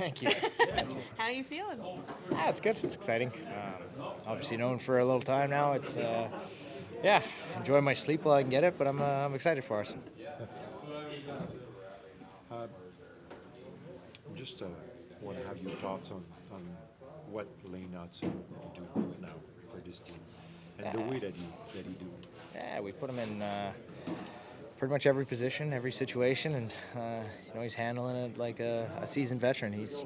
Thank you. How are you feeling? It's good. It's exciting. Obviously known for a little time now. It's enjoy my sleep while I can get it, but I'm excited for us. Just want to have your thoughts on what Lane Hudson do now for this team and the way that he do. Yeah, we put him in pretty much every position, every situation, and he's handling it like a seasoned veteran. He's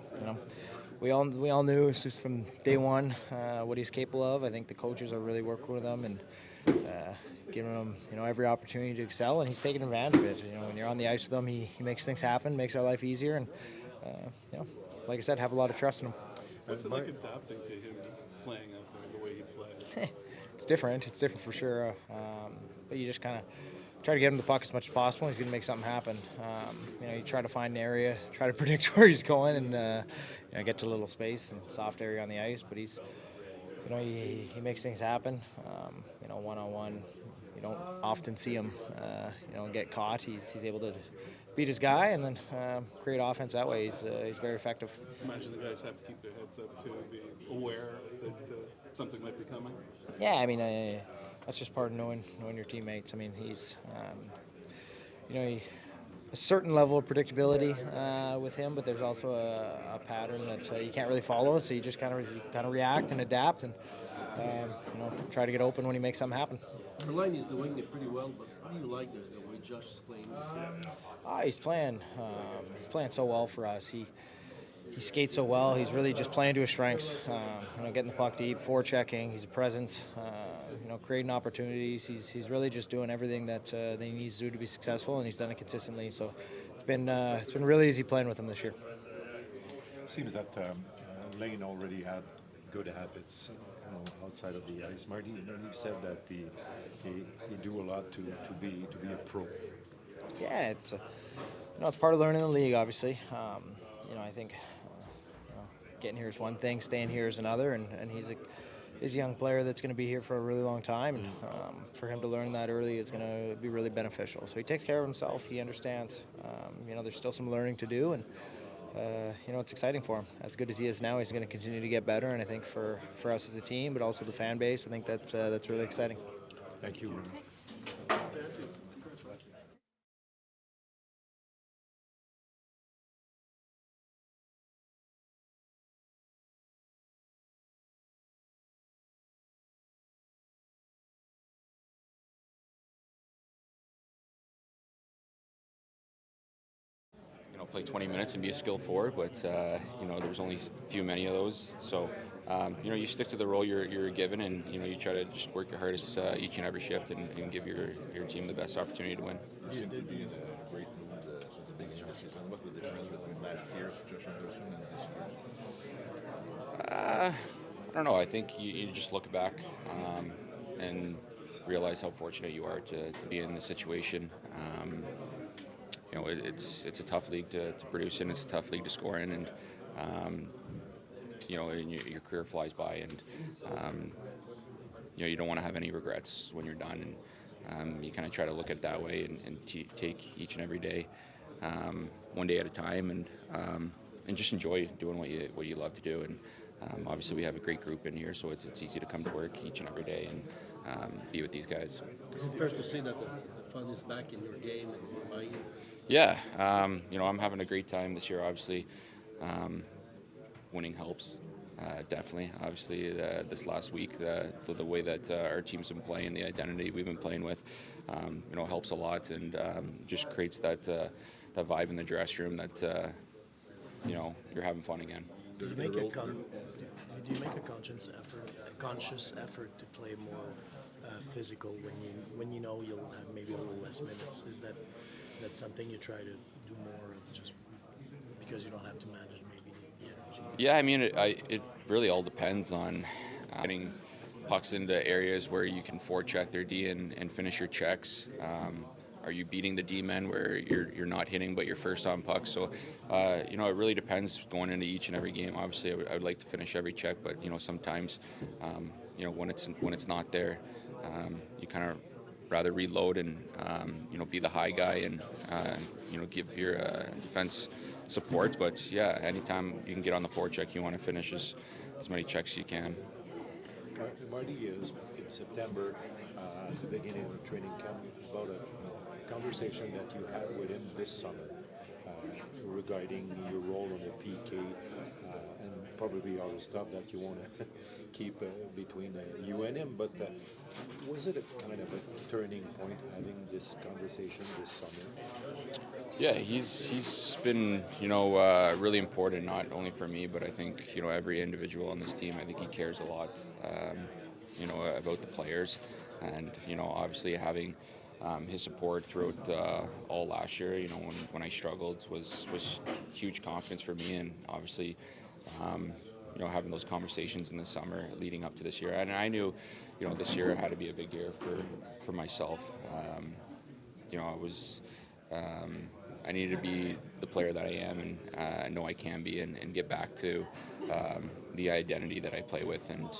we all knew from day one what he's capable of. I think the coaches are really working with him and giving him every opportunity to excel, and he's taking advantage of it. When you're on the ice with him, he makes things happen, makes our life easier, and like I said, have a lot of trust in him. What's it like adapting to him playing out there the way he plays? It's different. It's different for sure. But you just kind of try to get him the puck as much as possible. He's going to make something happen. You try to find an area, try to predict where he's going, and get to a little space and soft area on the ice. But he's, he makes things happen. One-on-one, you don't often see him, get caught. He's able to beat his guy and then create offense that way. He's very effective. Imagine the guys have to keep their heads up too, be aware that something might be coming. Yeah, that's just part of knowing your teammates. He's, a certain level of predictability with him, but there's also a pattern that you can't really follow. So you just kind of react and adapt and try to get open when he makes something happen. The line is doing it pretty well, but how do you like the way Josh is playing this year? He's playing so well for us. He skates so well. He's really just playing to his strengths. Getting the puck deep, forechecking. He's a presence. Creating opportunities. He's really just doing everything that he needs to do to be successful, and he's done it consistently. So it's been really easy playing with him this year. It seems that Lane already had good habits outside of the ice. Marty, you said that he do a lot to be a pro. Yeah, it's part of learning the league, obviously. I think getting here is one thing, staying here is another, and he's a young player that's going to be here for a really long time, and for him to learn that early is going to be really beneficial. So he takes care of himself. He understands. There's still some learning to do, and it's exciting for him. As good as he is now, he's going to continue to get better, and I think for us as a team, but also the fan base, I think that's really exciting. Thank you. Play 20 minutes and be a skilled forward, but there's only many of those. So you stick to the role you're given, and you try to just work your hardest each and every shift and give your team the best opportunity to win. You seem to be in a great mood since the beginning of the season. What's the difference between last year's Josh Anderson and this year? I don't know. I think you just look back and realize how fortunate you are to be in this situation. It's a tough league to produce in. It's a tough league to score in, and and your career flies by, and you don't want to have any regrets when you're done, and you kind of try to look at it that way and take each and every day, one day at a time, and just enjoy doing what you love to do. And obviously we have a great group in here, so it's easy to come to work each and every day and be with these guys. Is it fair to say that the fun is back in your game and your mind? Yeah, I'm having a great time this year. Obviously, winning helps, definitely. Obviously, this last week, the way that our team's been playing, the identity we've been playing with, helps a lot, and just creates that vibe in the dressing room that you're having fun again. Do you make a conscious effort to play more physical when you know you'll have maybe a little less minutes? Is that something you try to do more of, just because you don't have to manage maybe the energy? Yeah, it really all depends on getting pucks into areas where you can forecheck their D and finish your checks. Are you beating the D-men where you're not hitting but you're first on pucks? So, it really depends going into each and every game. Obviously, I would like to finish every check, but sometimes, when it's not there, you kind of rather reload and be the high guy and give your defense support. But yeah, anytime you can get on the forecheck, you want to finish as many checks as you can. Marty, is in September, at the beginning of training camp, about a conversation that you had with him this summer regarding your role on the PK and probably all the stuff that you want to keep between you and him. But was it a kind of a turning point having this conversation this summer? Yeah, he's been really important, not only for me, but I think every individual on this team. I think he cares a lot, about the players, and obviously having his support throughout all last year. When I struggled was huge confidence for me, and obviously having those conversations in the summer leading up to this year, and I knew this year had to be a big year for myself. I needed to be the player that I am and know I can be and get back to the identity that I play with. And,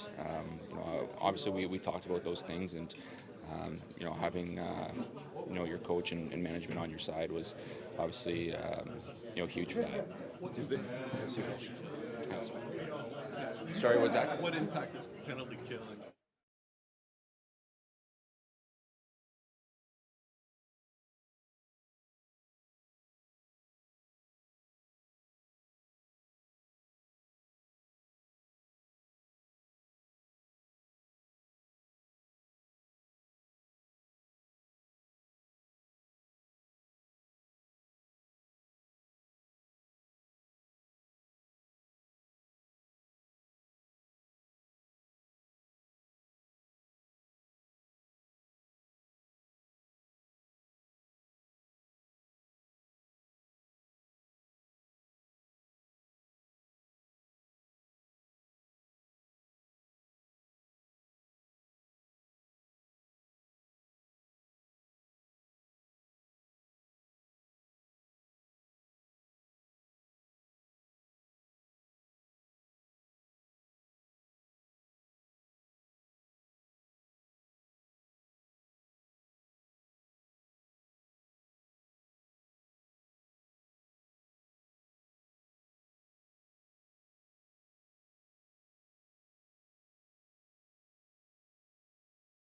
obviously we talked about those things, and, having, your coach and management on your side was obviously, huge for that. Sorry, what was that? What impact is penalty killing